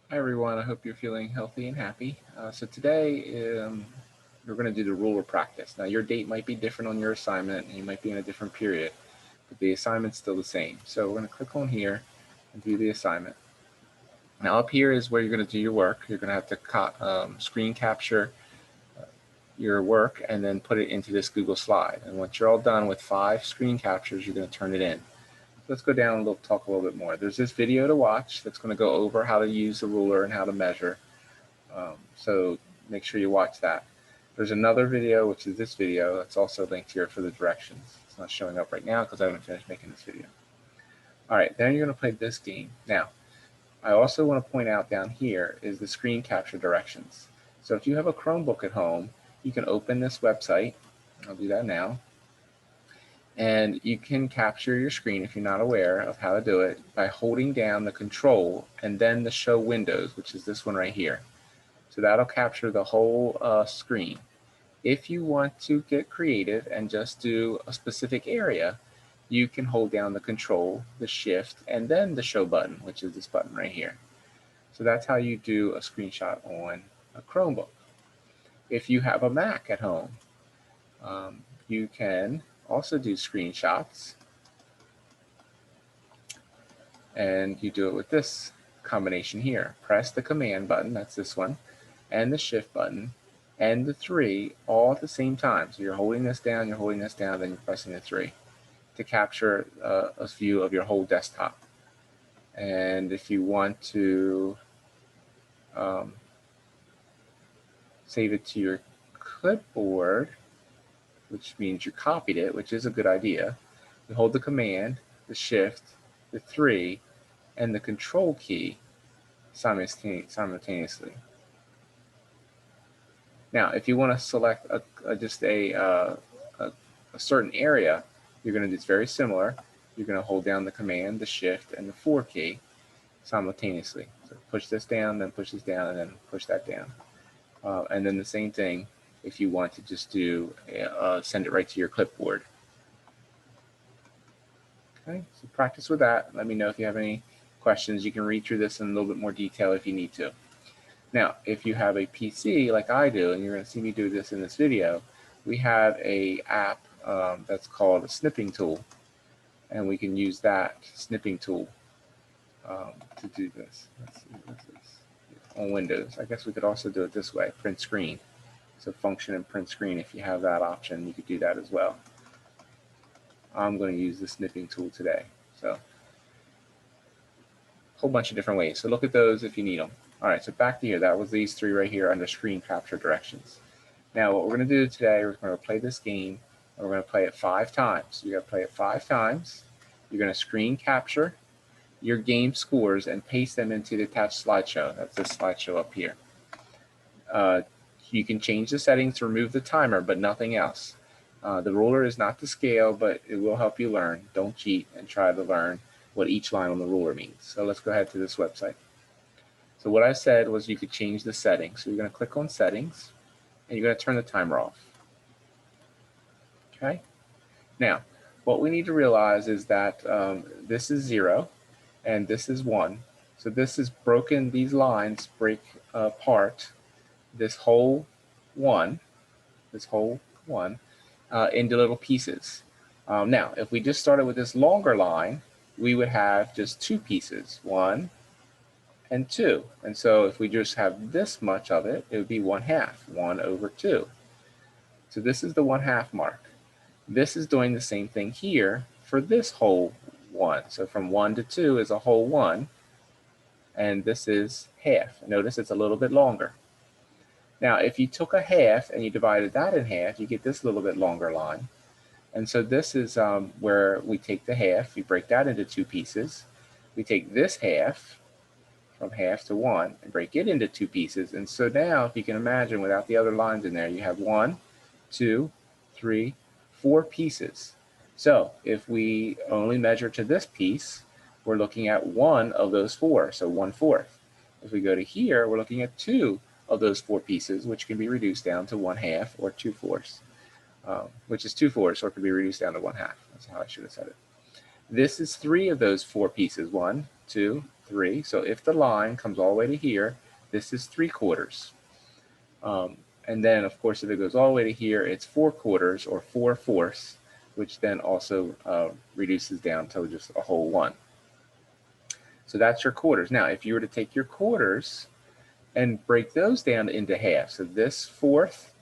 Hi everyone, I hope you're feeling healthy and happy. So today we're going to do the ruler practice. Now your date might be different on your assignment and you might be in a different period, but the assignment's still the same. So we're going to click on here and do the assignment. Now up here is where you're going to do your work. You're going to have to screen capture your work and then put it into this Google slide. And once you're all done with 5 screen captures, you're going to turn it in. Let's go down and talk a little bit more. There's this video to watch that's going to go over how to use the ruler and how to measure. So make sure you watch that. There's another video, which is this video, that's also linked here for the directions. It's not showing up right now because I haven't finished making this video. All right, then you're going to play this game. Now, I also want to point out down here is the screen capture directions. So if you have a Chromebook at home, you can open this website. I'll do that now. And you can capture your screen if you're not aware of how to do it by holding down the control and then the show windows, which is this one right here. So that'll capture the whole screen. If you want to get creative and just do a specific area, you can hold down the control, the shift, and then the show button, which is this button right here. So that's how you do a screenshot on a Chromebook. If you have a Mac at home, you can also do screenshots, and you do it with this combination here. Press the command button, that's this one, and the shift button, and the 3 all at the same time. So you're holding this down, then you're pressing the 3 to capture a view of your whole desktop. And if you want to save it to your clipboard, which means you copied it, which is a good idea, you hold the command, the shift, the 3, and the control key simultaneously. Now, if you want to select just a certain area, you're going to do it's very similar. You're going to hold down the command, the shift, and the 4 key simultaneously. So push this down, then push this down, and then push that down. And then the same thing if you want to just do send it right to your clipboard. Okay, so practice with that. Let me know if you have any questions. You can read through this in a little bit more detail if you need to. Now, if you have a PC like I do, and you're going to see me do this in this video, we have an app that's called a Snipping Tool, and we can use that Snipping Tool to do this. Let's see, what's this? On Windows. I guess we could also do it this way, print screen. So function and print screen, if you have that option, you could do that as well. I'm going to use the Snipping Tool today. So a whole bunch of different ways. So look at those if you need them. All right, so back to here. That was these 3 right here under screen capture directions. Now what we're going to do today, we're going to play this game, and we're going to play it 5 times. So you're going to play it 5 times. You're going to screen capture your game scores and paste them into the attached slideshow. That's this slideshow up here. You can change the settings to remove the timer, but nothing else. The ruler is not to scale, but it will help you learn. Don't cheat and try to learn what each line on the ruler means. So let's go ahead to this website. So what I said was you could change the settings. So you're going to click on settings, and you're going to turn the timer off. Okay? Now, what we need to realize is that this is 0, and this is 1. So this is broken, these lines break apart this whole 1, into little pieces. Now, if we just started with this longer line, we would have just 2 pieces, 1 and 2. And so if we just have this much of it, it would be 1/2, 1 over 2. So this is the 1/2 mark. This is doing the same thing here for this whole 1. So from 1 to 2 is a whole 1, and this is half. Notice it's a little bit longer. Now, if you took a half and you divided that in half, you get this little bit longer line. And so this is where we take the half, we break that into 2 pieces. We take this half, from half to 1, and break it into 2 pieces. And so now, if you can imagine, without the other lines in there, you have 1, 2, 3, 4 pieces. So if we only measure to this piece, we're looking at 1 of those 4, so 1/4. If we go to here, we're looking at 2 of those 4 pieces, which can be reduced down to 1/2 or 2/4, which is 2/4, or it could be reduced down to 1/2. That's how I should have said it. This is 3 of those 4 pieces, 1, 2, 3. So if the line comes all the way to here, this is 3/4. And then, of course, if it goes all the way to here, it's 4/4 or 4/4, which then also reduces down to just a whole 1. So that's your quarters. Now, if you were to take your quarters and break those down into half, so this fourth,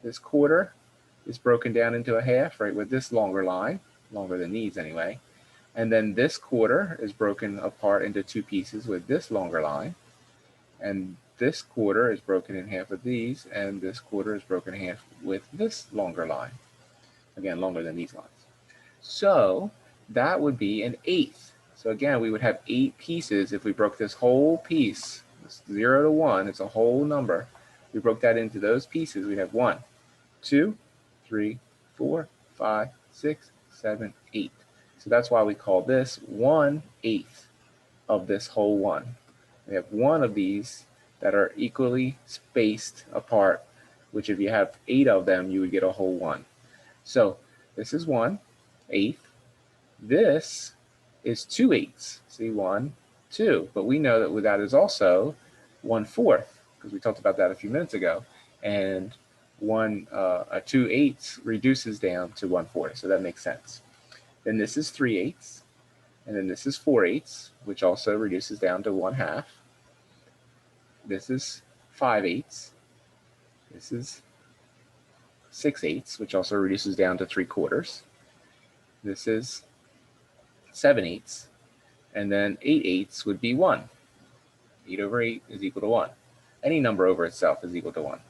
this quarter, is broken down into a half, right, with this longer line, longer than these anyway. And then this quarter is broken apart into 2 pieces with this longer line. And this quarter is broken in half with these, and this quarter is broken in half with this longer line. Again, longer than these lines. So that would be an eighth. So again, we would have 8 pieces if we broke this whole piece, this 0 to 1, it's a whole number. We broke that into those pieces, we'd have 1, 2, 3, 4, 5, 6, 7, 8. So that's why we call this 1/8 of this whole one. We have 1 of these that are equally spaced apart, which if you have 8 of them, you would get a whole 1. So this is 1/8. This is 2/8. See, 1, 2. But we know that that is also 1/4, because we talked about that a few minutes ago. And 2/8 reduces down to 1/4, so that makes sense. Then this is 3/8, and then this is 4/8, which also reduces down to 1/2. This is 5/8. This is 6/8, which also reduces down to 3/4. This is 7/8, and then 8/8 would be 1. 8 over 8 is equal to 1. Any number over itself is equal to 1.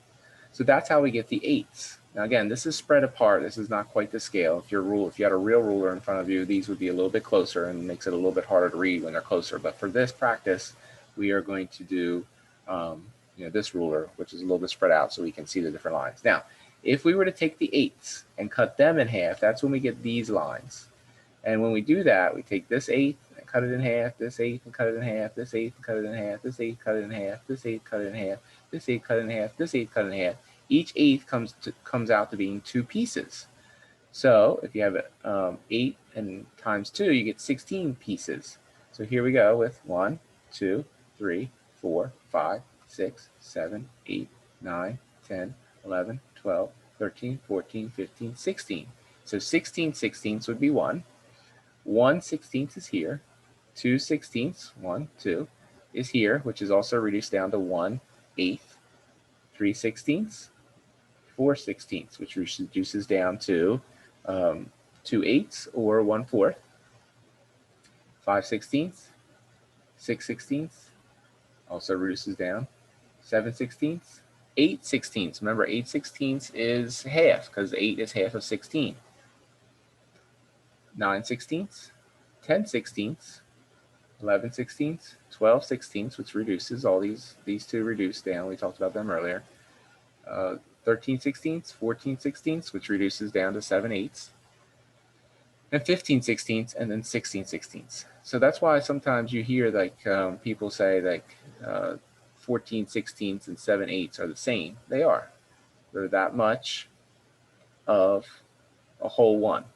So that's how we get the 8ths. Now again, this is spread apart. This is not quite the scale. If you had a real ruler in front of you, these would be a little bit closer and makes it a little bit harder to read when they're closer. But for this practice, we are going to do this ruler, which is a little bit spread out so we can see the different lines. Now, if we were to take the 8ths and cut them in half, that's when we get these lines. And when we do that, we take this 8th and cut it in half, this 8th and cut it in half, this 8th and cut it in half, this 8th cut it in half, this 8th cut it in half, this 8th cut it in half, this 8th cut it in half. Each 8th comes out to being 2 pieces. So if you have 8 and times 2, you get 16 pieces. So here we go with 1, 2, 3, 4, 5, 6, 7, 8, 9, 10, 11, 12, 13, 14, 15, 16. So 16 sixteenths would be 1. 1/16 is here. 2/16, 1, 2, is here, which is also reduced down to 1/8. 3/16, 4/16, which reduces down to 2/8 or 1/4. 5/16, 6/16, also reduces down. 7/16, 8/16. Remember, 8/16 is half, because 8 is half of 16. 9/16, 10/16, 11/16, 12/16, which reduces. All these two reduce down. We talked about them earlier. 13/16, 14/16, which reduces down to 7/8, and 15/16, and then 16/16. So that's why sometimes you hear people say 14/16 and 7/8 are the same. They are. They're that much of a whole 1.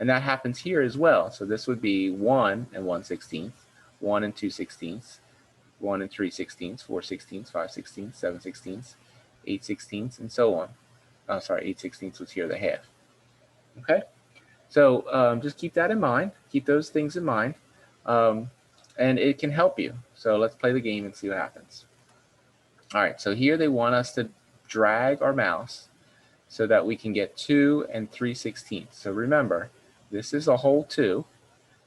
And that happens here as well. So this would be 1 and 1/16, 1 and 2/16, 1 and 3/16, 4/16, 5/16, 7/16, 8/16, and so on. Oh, sorry, 8/16 was here, the half. Okay? So just keep that in mind. Keep those things in mind. And it can help you. So let's play the game and see what happens. All right, so here they want us to drag our mouse so that we can get 2 and 3/16. So remember, this is a whole 2.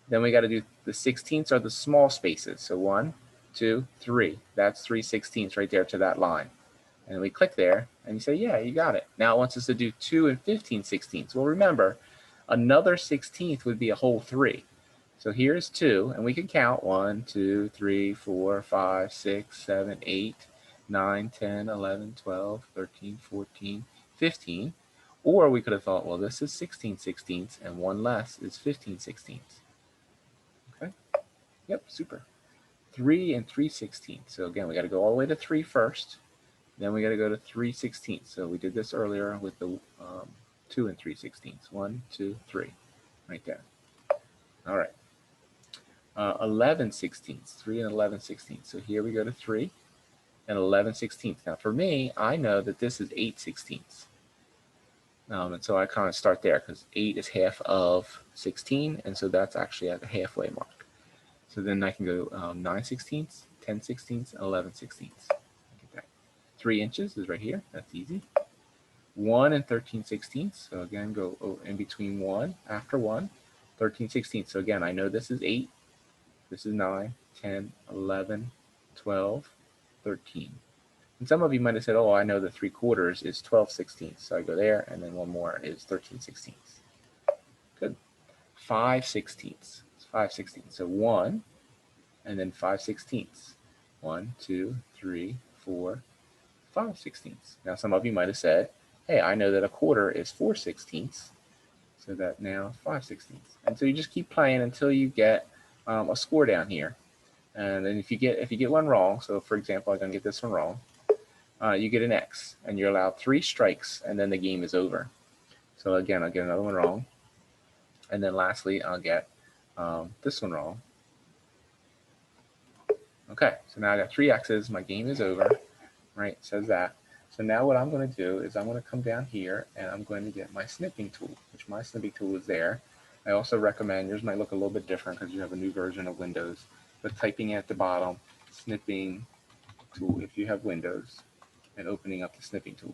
Then we got to do the 16ths are the small spaces. So 1, 2, 3. That's 3/16 right there to that line. And we click there and you say, yeah, you got it. Now it wants us to do 2 and 15/16. Well, remember, another 16th would be a whole 3. So here's 2, and we can count 1, 2, 3, 4, 5, 6, 7, 8, 9, 10, 11, 12, 13, 14, 15. Or we could have thought, well, this is 16/16, and 1 less is 15/16. Okay? Yep, super. 3 and 3/16. So again, we got to go all the way to 3 first. Then we got to go to 3/16. So we did this earlier with the 2 and 3/16. 1, 2, 3. Right there. All right. 11/16, 3 and 11/16. So here we go to 3 and 11/16. Now for me, I know that this is 8/16. And so I kind of start there because 8 is half of 16, and so that's actually at the halfway mark. So then I can go 9/16, 10/16, and 11/16. Get that. 3 inches is right here. That's easy. 1 and 13/16. So again, go in between 1, after 1, 13/16. So again, I know this is 8, this is 9, 10, 11, 12, 13. And some of you might have said, oh, I know the 3/4 is 12/16. So I go there, and then one more is 13/16. Good. 5/16. 5/16. So 1, and then 5/16. 1, 2, 3, 4, 5/16. Now some of you might have said, hey, I know that a quarter is 4/16. So that now 5/16. And so you just keep playing until you get a score down here. And then if you get one wrong, so for example, I'm gonna get this one wrong, you get an X, and you're allowed 3 strikes, and then the game is over. So again, I'll get another one wrong, and then lastly, I'll get this one wrong. Okay, so now I got 3 X's. My game is over, right? It says that. So now what I'm going to do is I'm going to come down here, and I'm going to get my snipping tool, which my snipping tool is there. I also recommend, yours might look a little bit different because you have a new version of Windows, but typing at the bottom, snipping tool if you have Windows, and opening up the snipping tool.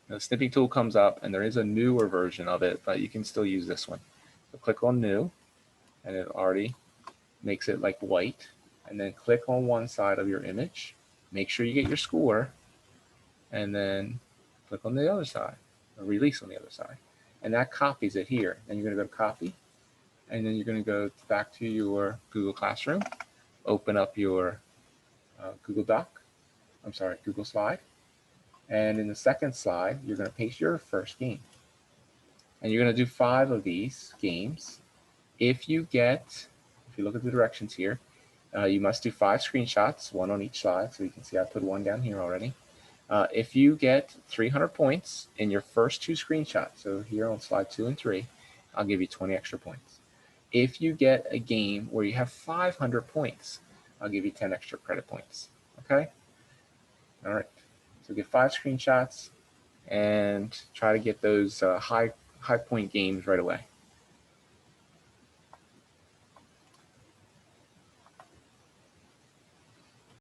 Now, the snipping tool comes up, and there is a newer version of it, but you can still use this one. So click on New, and it already makes it like white, and then click on one side of your image. Make sure you get your score, and then click on the other side, or release on the other side. And that copies it here. And you're going to go to Copy, and then you're going to go back to your Google Classroom, open up your Google Slide, and in the second slide, you're going to paste your first game. And you're going to do 5 of these games. If you look at the directions here, you must do 5 screenshots, 1 on each side. So you can see I put 1 down here already. If you get 300 points in your first 2 screenshots, so here on slide 2 and 3, I'll give you 20 extra points. If you get a game where you have 500 points, I'll give you 10 extra credit points. Okay? All right. So get 5 screenshots and try to get those high point games right away.